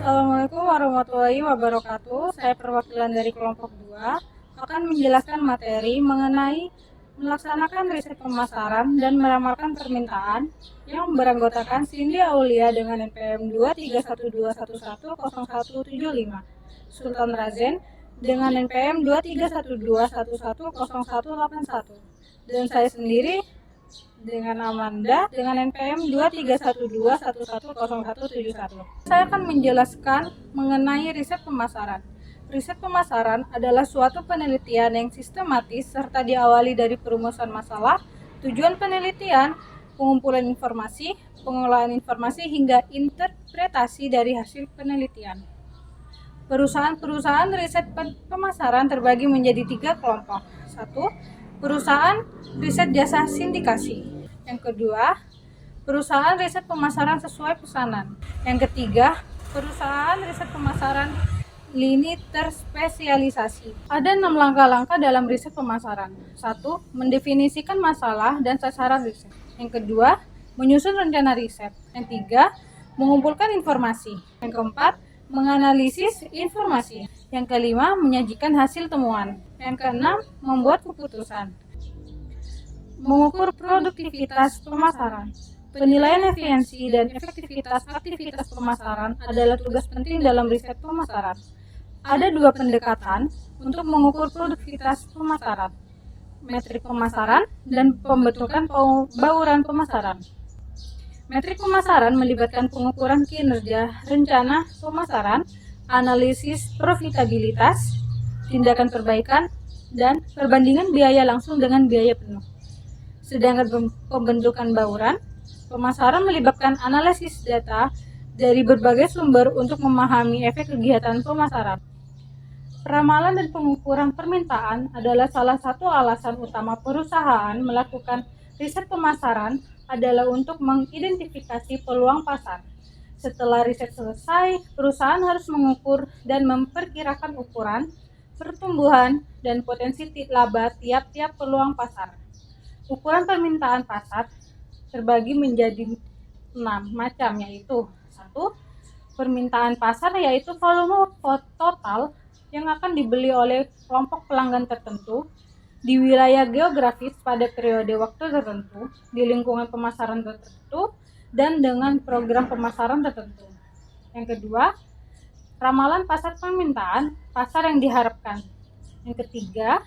Assalamualaikum warahmatullahi wabarakatuh. Saya perwakilan dari kelompok 2 akan menjelaskan materi mengenai melaksanakan riset pemasaran dan meramalkan permintaan yang beranggotakan Cindy Aulia dengan NPM 23121101175, Sultan Razen dengan NPM 23121101181, dan saya sendiri dengan Amanda dengan NPM 23121101171. Saya akan menjelaskan mengenai riset pemasaran. Riset pemasaran adalah suatu penelitian yang sistematis serta diawali dari perumusan masalah, tujuan penelitian, pengumpulan informasi, pengelolaan informasi hingga interpretasi dari hasil penelitian. Perusahaan-perusahaan riset pemasaran terbagi menjadi 3 kelompok. 1. Perusahaan riset jasa sindikasi. Yang kedua, perusahaan riset pemasaran sesuai pesanan. Yang ketiga, perusahaan riset pemasaran lini terspesialisasi. Ada 6 langkah-langkah dalam riset pemasaran. 1. Mendefinisikan masalah dan sasaran riset. Yang kedua, menyusun rencana riset. Yang ketiga, mengumpulkan informasi. Yang keempat, menganalisis informasi. Yang kelima, menyajikan hasil temuan. Yang keenam, membuat keputusan. Mengukur produktivitas pemasaran. Penilaian efisiensi dan efektivitas aktivitas pemasaran adalah tugas penting dalam riset pemasaran. Ada 2 pendekatan untuk mengukur produktivitas pemasaran: metrik pemasaran dan pembentukan bauran pemasaran. Metrik pemasaran melibatkan pengukuran kinerja rencana pemasaran, analisis profitabilitas, tindakan perbaikan, dan perbandingan biaya langsung dengan biaya penuh. Sedangkan pembentukan bauran pemasaran melibatkan analisis data dari berbagai sumber untuk memahami efek kegiatan pemasaran. Peramalan dan pengukuran permintaan adalah salah satu alasan utama perusahaan melakukan riset pemasaran adalah untuk mengidentifikasi peluang pasar. Setelah riset selesai, perusahaan harus mengukur dan memperkirakan ukuran, pertumbuhan, dan potensi laba tiap-tiap peluang pasar. Ukuran permintaan pasar terbagi menjadi 6 macam, yaitu 1. Permintaan pasar yaitu volume total yang akan dibeli oleh kelompok pelanggan tertentu di wilayah geografis pada periode waktu tertentu, di lingkungan pemasaran tertentu, dan dengan program pemasaran tertentu. Yang kedua, ramalan pasar permintaan pasar yang diharapkan. Yang ketiga,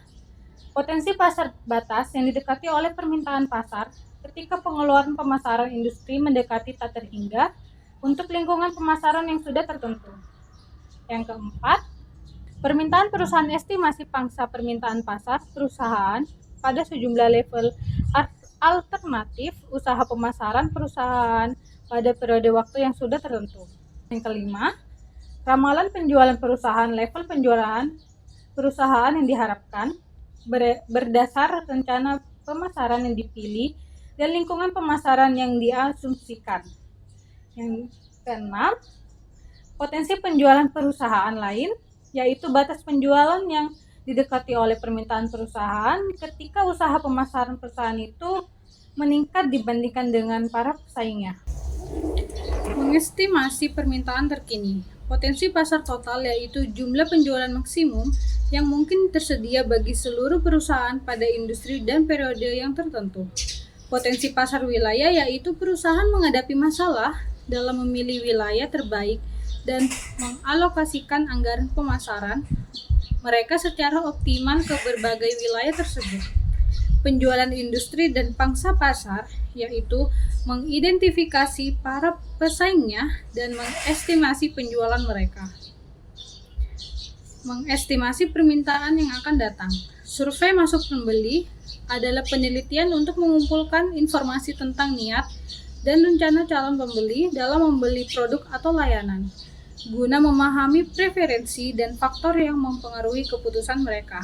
potensi pasar batas yang didekati oleh permintaan pasar ketika pengeluaran pemasaran industri mendekati tak terhingga untuk lingkungan pemasaran yang sudah tertentu. Yang keempat, permintaan perusahaan estimasi pangsa permintaan pasar perusahaan pada sejumlah level alternatif usaha pemasaran perusahaan pada periode waktu yang sudah tertentu. Yang kelima, ramalan penjualan perusahaan level penjualan perusahaan yang diharapkan berdasar rencana pemasaran yang dipilih dan lingkungan pemasaran yang diasumsikan. Yang keenam, potensi penjualan perusahaan lain, yaitu batas penjualan yang didekati oleh permintaan perusahaan ketika usaha pemasaran perusahaan itu meningkat dibandingkan dengan para pesaingnya. Mengestimasi permintaan terkini. Potensi pasar total yaitu jumlah penjualan maksimum yang mungkin tersedia bagi seluruh perusahaan pada industri dan periode yang tertentu. Potensi pasar wilayah yaitu perusahaan menghadapi masalah dalam memilih wilayah terbaik dan mengalokasikan anggaran pemasaran mereka secara optimal ke berbagai wilayah tersebut. Penjualan industri dan pangsa pasar yaitu mengidentifikasi para pesaingnya dan mengestimasi penjualan mereka. Mengestimasi permintaan yang akan datang. Survei masuk pembeli adalah penelitian untuk mengumpulkan informasi tentang niat dan rencana calon pembeli dalam membeli produk atau layanan, guna memahami preferensi dan faktor yang mempengaruhi keputusan mereka.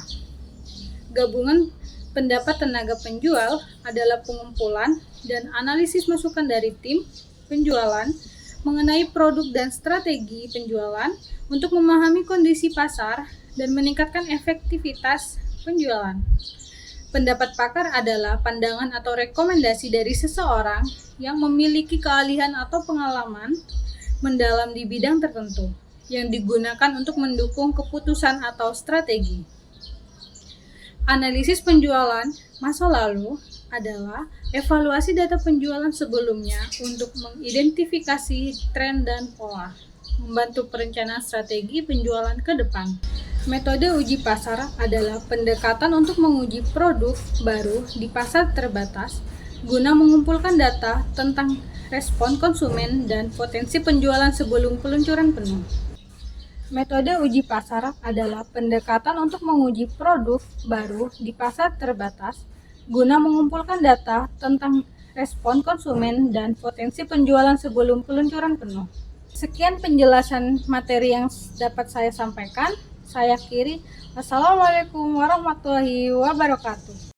Gabungan pendapat tenaga penjual adalah pengumpulan dan analisis masukan dari tim penjualan mengenai produk dan strategi penjualan untuk memahami kondisi pasar dan meningkatkan efektivitas penjualan. Pendapat pakar adalah pandangan atau rekomendasi dari seseorang yang memiliki keahlian atau pengalaman mendalam di bidang tertentu. yang digunakan untuk mendukung keputusan atau strategi. Analisis penjualan masa lalu adalah evaluasi data penjualan sebelumnya untuk mengidentifikasi tren dan pola, membantu perencanaan strategi penjualan ke depan. Metode uji pasar adalah pendekatan untuk menguji produk baru di pasar terbatas guna mengumpulkan data tentang respon konsumen dan potensi penjualan sebelum peluncuran penuh. Metode uji pasar adalah pendekatan untuk menguji produk baru di pasar terbatas guna mengumpulkan data tentang respon konsumen dan potensi penjualan sebelum peluncuran penuh. Sekian penjelasan materi yang dapat saya sampaikan. Saya akhiri. Wassalamualaikum warahmatullahi wabarakatuh.